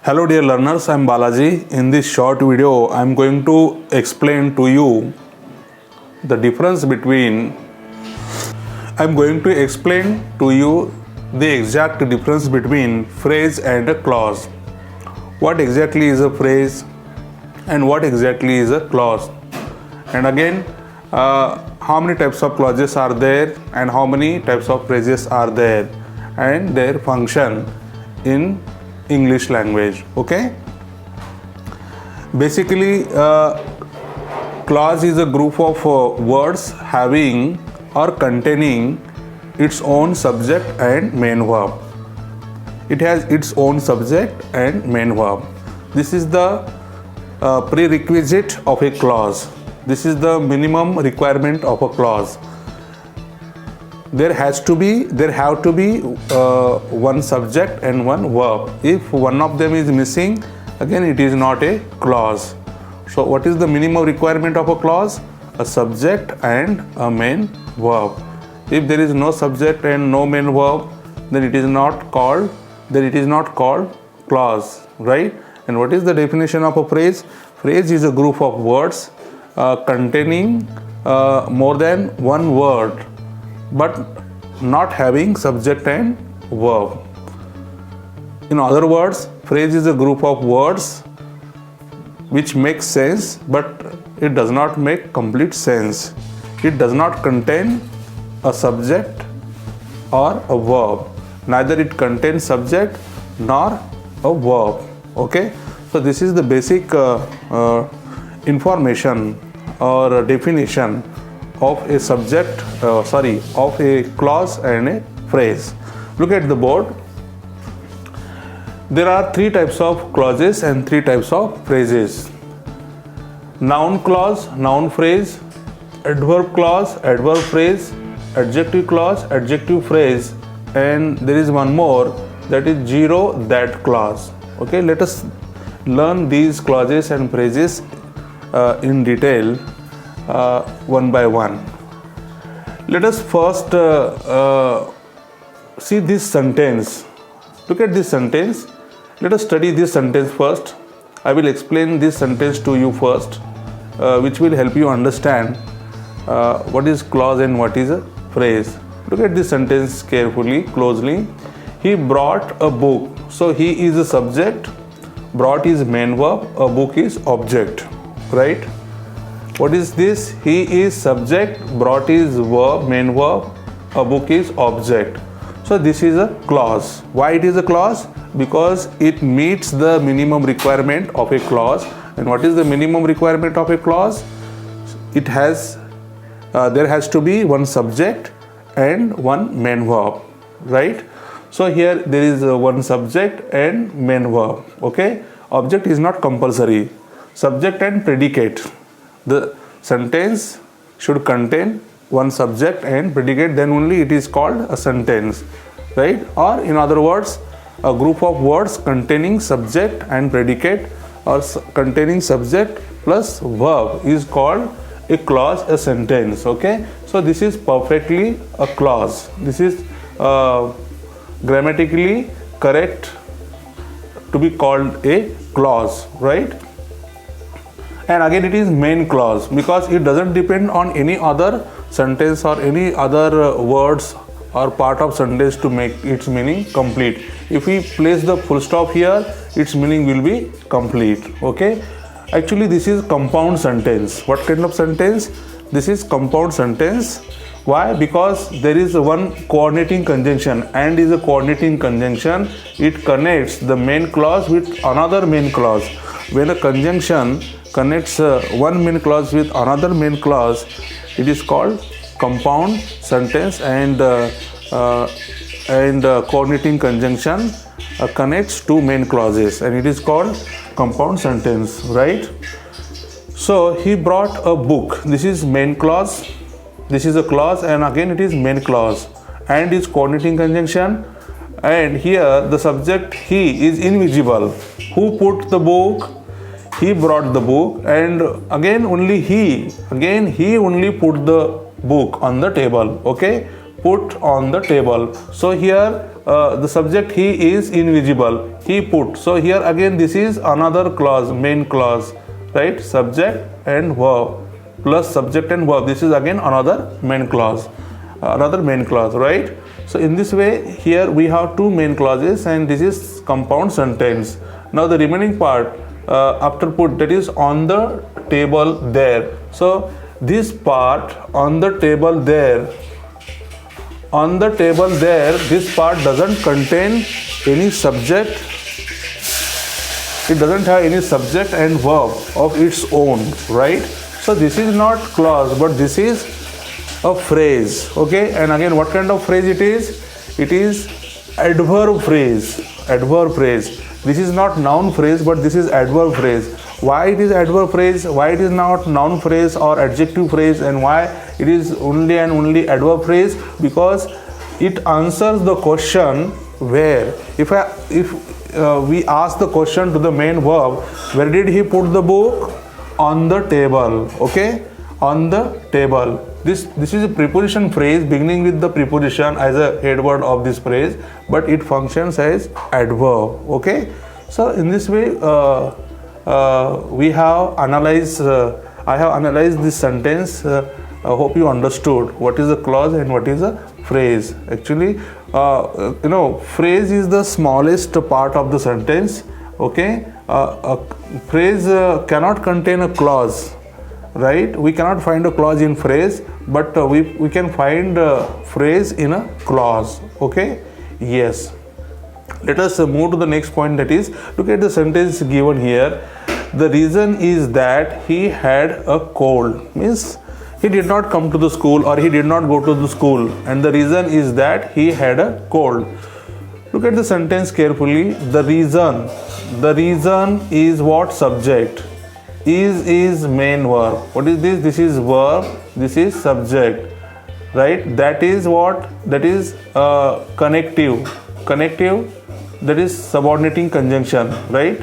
Hello dear learners, I am Balaji. In this short video, I am going to explain to you the difference between the exact difference between phrase and a clause. What exactly is a phrase and what exactly is a clause? And again, how many types of clauses are there and how many types of phrases are there and their function in English language. Okay, basically clause is a group of words having or containing its own subject and main verb. It has its own subject and main verb. This is the prerequisite of a clause. This is the minimum requirement of a clause. There have to be one subject and one verb. If one of them is missing, again it is not a clause. So what is the minimum requirement of a clause? A subject and a main verb. If there is no subject and no main verb, then it is not called clause, right? And what is the definition of a phrase? Phrase is a group of words containing more than one word but not having subject and verb. In other words, phrase is a group of words which makes sense but it does not make complete sense. It does not contain a subject or a verb. Neither it contains subject nor a verb. Okay, so this is the basic information or definition of a of a clause and a phrase. Look at the board. There are three types of clauses and three types of phrases: noun clause, noun phrase; adverb clause, adverb phrase; adjective clause, adjective phrase; and there is one more, that is zero that clause. Okay, let us learn these clauses and phrases in detail one by one. Let us first see this sentence. Look at this sentence. Let us study this sentence first. I will explain this sentence to you first, which will help you understand what is clause and what is a phrase. Look at this sentence carefully, closely. He brought a book. So he is a subject, brought is main verb, a book is object, right? What is this? He is subject, brought is verb, main verb, a book is object. So this is a clause. Why it is a clause? Because it meets the minimum requirement of a clause. And what is the minimum requirement of a clause? It has there has to be one subject and one main verb, right? So here there is one subject and main verb. Okay, object is not compulsory. Subject and predicate. The sentence should contain one subject and predicate, then only it is called a sentence, right? Or in other words, a group of words containing subject and predicate or containing subject plus verb is called a clause, a sentence. Okay, so this is perfectly a clause. This is grammatically correct to be called a clause, right? And again it is main clause because it doesn't depend on any other sentence or any other words or part of sentence to make its meaning complete. If we place the full stop here, its meaning will be complete. Okay, actually this is compound sentence. What kind of sentence? This is compound sentence. Why? Because there is one coordinating conjunction. And is a coordinating conjunction. It connects the main clause with another main clause. When a conjunction connects one main clause with another main clause, it is called compound sentence. And coordinating conjunction connects two main clauses, and it is called compound sentence, right? So he brought a book. This is main clause. This is a clause, and again it is main clause and is coordinating conjunction. And here the subject he is invisible. Who put the book? He brought the book, and again he only put the book on the table. Okay, put on the table. So here the subject he is invisible, he put. So here again this is another clause, main clause, right? Subject and verb plus subject and verb. This is again another main clause, right? So in this way here we have two main clauses and this is compound sentence. Now the remaining part after put, that is on the table there. So this part on the table there, this part doesn't contain any subject. It doesn't have any subject and verb of its own, right? So this is not clause, but this is a phrase, okay? And again, what kind of phrase it is? It is adverb phrase. This is not noun phrase, but this is adverb phrase. Why it is adverb phrase? Why it is not noun phrase or adjective phrase? And why it is only and only adverb phrase? Because it answers the question where. If we ask the question to the main verb, where did he put the book? On the table, okay? On the table. This is a preposition phrase beginning with the preposition as a head word of this phrase, but it functions as adverb, okay? So in this way we have analyzed, I have analyzed this sentence. I hope you understood what is a clause and what is a phrase. Actually, phrase is the smallest part of the sentence, okay? A phrase cannot contain a clause, right? We cannot find a clause in phrase, but we can find a phrase in a clause, okay? Yes. Let us move to the next point, that is, look at the sentence given here. The reason is that he had a cold. Means he did not come to the school or he did not go to the school, and the reason is that he had a cold. Look at the sentence carefully. The reason is what? Subject. Is main verb. What is this? This is verb, this is subject, right? That is what? That is connective, that is subordinating conjunction, right?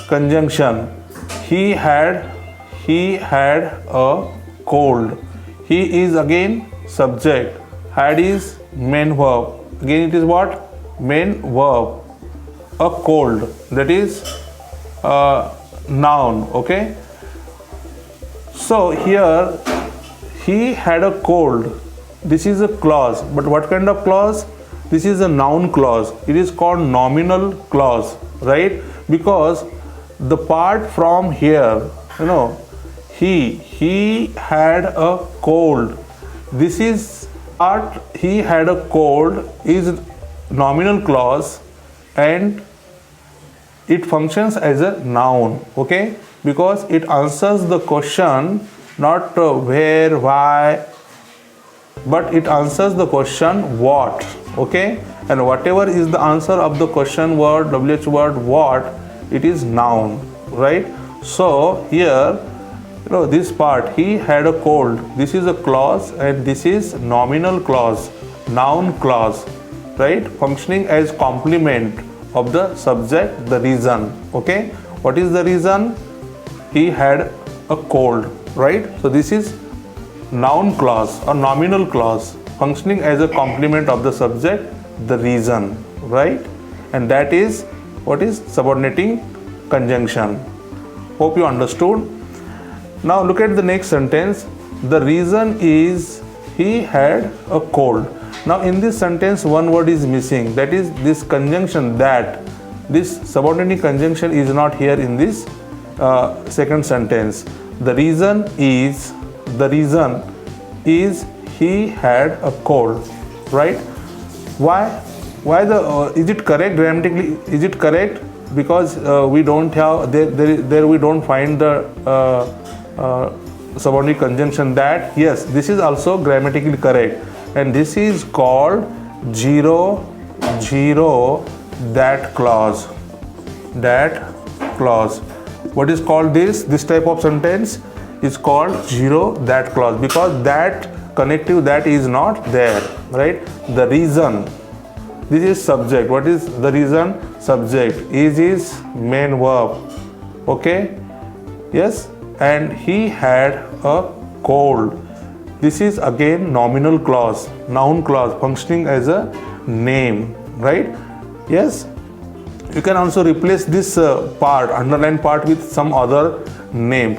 Conjunction. He had a cold. He is again subject. Had is main verb. Again it is what? Main verb. A cold, that is noun, okay? So here he had a cold. This is a clause, but what kind of clause? This is a noun clause. It is called nominal clause, right? Because the part from here, he had a cold. This is part he had a cold is nominal clause and it functions as a noun, okay? Because it answers the question not where, why, but it answers the question what, okay? And whatever is the answer of the question word, WH word, what, it is noun, right? So here, this part, he had a cold, this is a clause and this is nominal clause, noun clause, right? Functioning as complement of the subject, the reason, okay? What is the reason? He had a cold, right? So this is noun clause or nominal clause functioning as a complement of the subject, the reason, right? And that is what is subordinating conjunction. Hope you understood. Now look at the next sentence. The reason is he had a cold. Now in this sentence one word is missing, that is this conjunction, that. This subordinating conjunction is not here in this second sentence. The reason is he had a cold, right? Why the is it correct grammatically? Is it correct? Because we don't have there we don't find the subordinate conjunction that. Yes, this is also grammatically correct, and this is called zero that clause. What is called this type of sentence is called zero that clause, because that connective, that is not there, right? The reason, this is subject. What is the reason? Subject. Is main verb, okay? Yes. And he had a cold. This is again nominal clause, noun clause functioning as a name, right? Yes. You can also replace this part, underlined part, with some other name,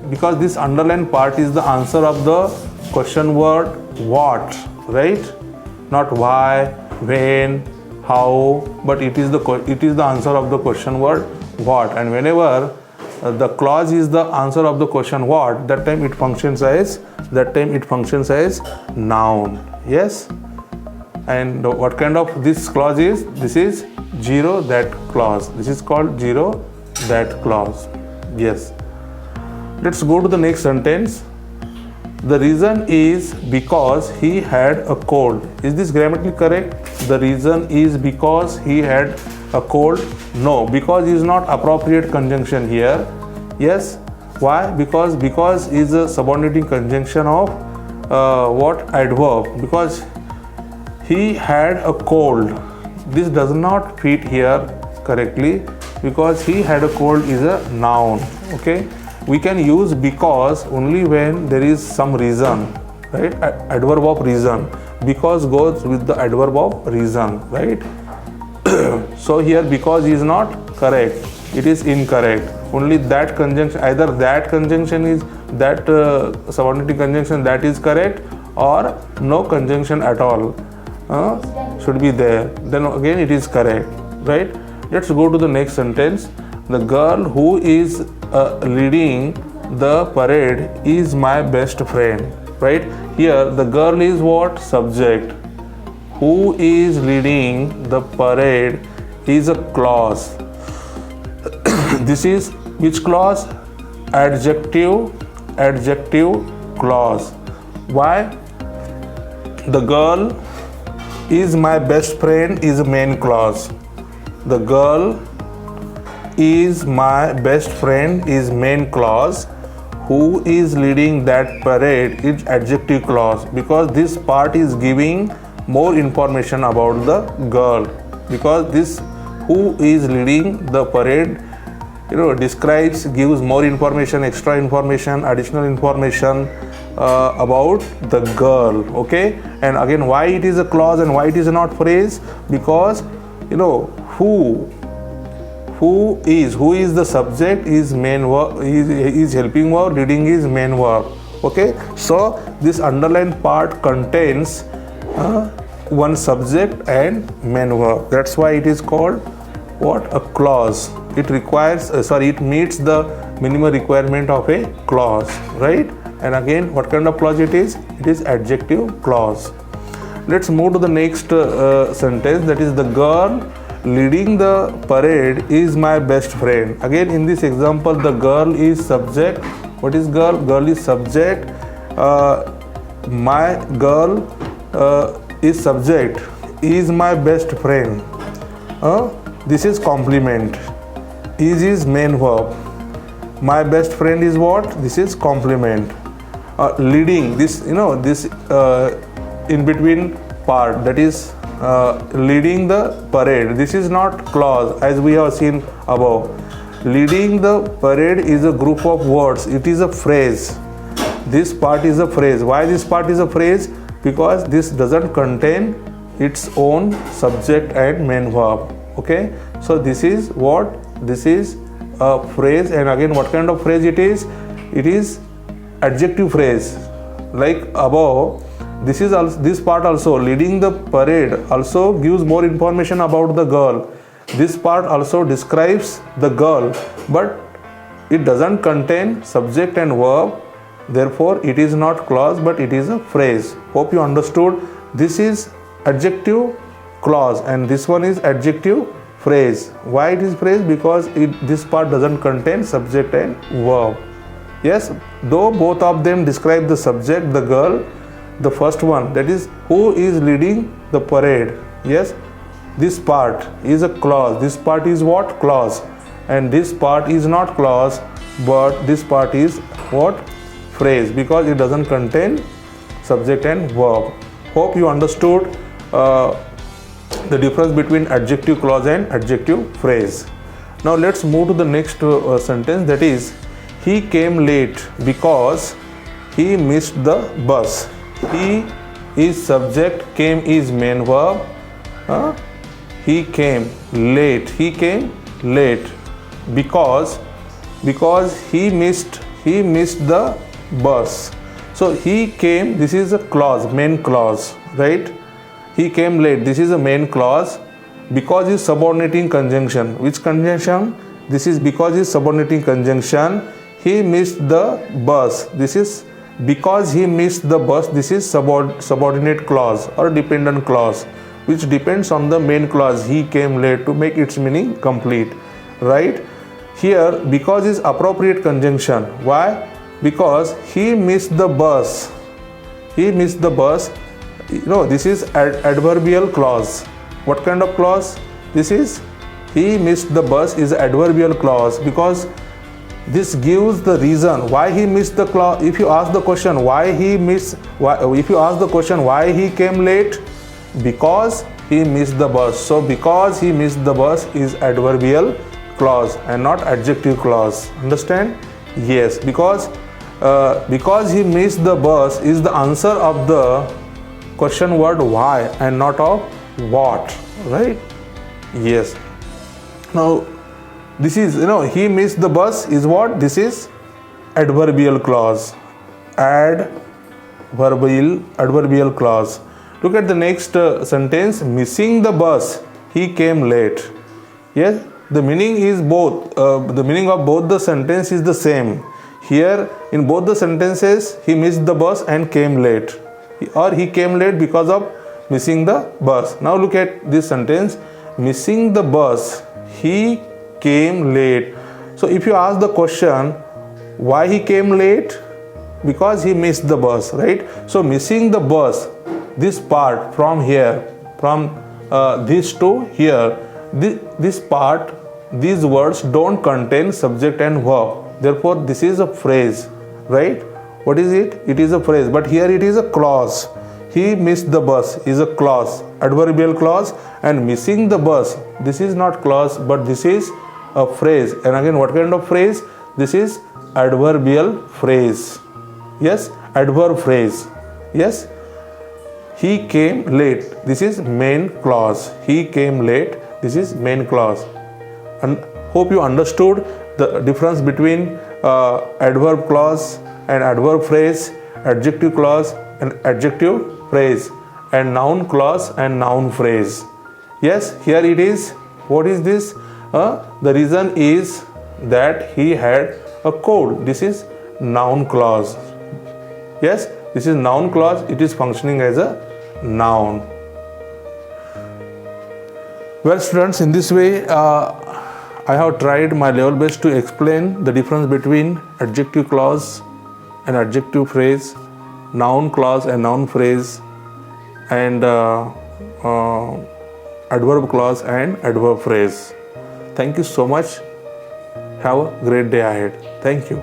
because this underlined part is the answer of the question word what, right? Not why, when, how, but it is the answer of the question word what. And whenever the clause is the answer of the question what, that time it functions as noun. Yes. And what kind of this clause is? This is zero that clause. This is called zero that clause. Yes. Let's go to the next sentence. The reason is because he had a cold. Is this grammatically correct? The reason is because he had a cold. No, because is not appropriate conjunction here. Yes. Why? Because is a subordinating conjunction of what? Adverb. Because he had a cold. This does not fit here correctly, because he had a cold is a noun. Okay. We can use because only when there is some reason, right? Adverb of reason. Because goes with the adverb of reason, right? So here because is not correct. It is incorrect. Only that conjunction, either that conjunction is that subordinating conjunction that is correct, or no conjunction at all should be there. Then again it is correct, right? Let's go to the next sentence. The girl who is leading the parade is my best friend, right? Here the girl is what? Subject. Who is leading the parade is a clause. This is which clause? Adjective clause. Why? The girl is my best friend is a main clause. The girl is my best friend is main clause. Who is leading that parade is adjective clause, because this part is giving more information about the girl, because this who is leading the parade describes, gives more information, extra information, additional information about the girl. Okay. And again, why it is a clause and why it is not phrase? Because who is the subject is main verb, is helping verb, leading is main verb. Okay. So this underlined part contains one subject and main verb. That's why it is called what? A clause. It requires it meets the minimum requirement of a clause, right? And again, what kind of clause it is? It is adjective clause. Let's move to the next sentence, that is the girl leading the parade is my best friend. Again, in this example, the girl is subject. What is girl? Girl is subject. My girl is subject, is my best friend. This is complement. Is main verb. My best friend is what? This is complement. Leading, this this in between part, that is leading the parade. This is not clause as we have seen above. Leading the parade is a group of words. It is a phrase. This part is a phrase. Why this part is a phrase? Because this doesn't contain its own subject and main verb. Okay. So this is what? This is a phrase. And again, what kind of phrase it is? It is adjective phrase. Like above, this is also, this part also, leading the parade, also gives more information about the girl. This part also describes the girl, but it doesn't contain subject and verb. Therefore, it is not clause, but it is a phrase. Hope you understood. This is adjective clause and this one is adjective phrase. Why it is phrase? Because this part doesn't contain subject and verb. Yes, though both of them describe the subject, the girl, the first one, that is who is leading the parade. Yes, this part is a clause. This part is what? Clause. And this part is not clause, but this part is what? Phrase, because it doesn't contain subject and verb. Hope you understood the difference between adjective clause and adjective phrase. Now let's move to the next sentence, that is he came late because he missed the bus. He is subject, came is main verb. He came late. He came late because he missed the bus. So he came, this is a clause, main clause, right? He came late, this is a main clause. Because is subordinating conjunction. Which conjunction? This is because is subordinating conjunction. He missed the bus. This is because he missed the bus. This is subordinate clause or dependent clause, which depends on the main clause. He came late to make its meaning complete, right? Here because is appropriate conjunction. Why? Because he missed the bus. He missed the bus. This is adverbial clause. What kind of clause? This is he missed the bus is adverbial clause because this gives the reason why he missed the clause. If you ask the question why he came late, because he missed the bus. So because he missed the bus is adverbial clause and not adjective clause. Understand? Yes, because he missed the bus is the answer of the question word why and not of what, right? Yes. Now this is, he missed the bus is what? This is adverbial clause. Adverbial clause. Look at the next sentence. Missing the bus, he came late. Yes, the meaning is both. The meaning of both the sentence is the same. Here in both the sentences, he missed the bus and came late, or he came late because of missing the bus. Now look at this sentence. Missing the bus, he came late. So if you ask the question why he came late, because he missed the bus, right? So missing the bus, this part from here, from this to here, this part, these words don't contain subject and verb. Therefore this is a phrase, right? What is it? It is a phrase, but here it is a clause. He missed the bus is a clause, adverbial clause, and missing the bus, this is not clause but this is a phrase. And again, what kind of phrase? This is adverbial phrase. Yes, adverb phrase. Yes, he came late, this is main clause. He came late, this is main clause. And hope you understood the difference between adverb clause and adverb phrase, adjective clause and adjective phrase, and noun clause and noun phrase. Yes, here it is. What is this? The reason is that he had a cold. This is noun clause. Yes, this is noun clause. It is functioning as a noun. Well, students, in this way I have tried my level best to explain the difference between adjective clause and adjective phrase, noun clause and noun phrase, and adverb clause and adverb phrase. Thank you so much. Have a great day ahead. Thank you.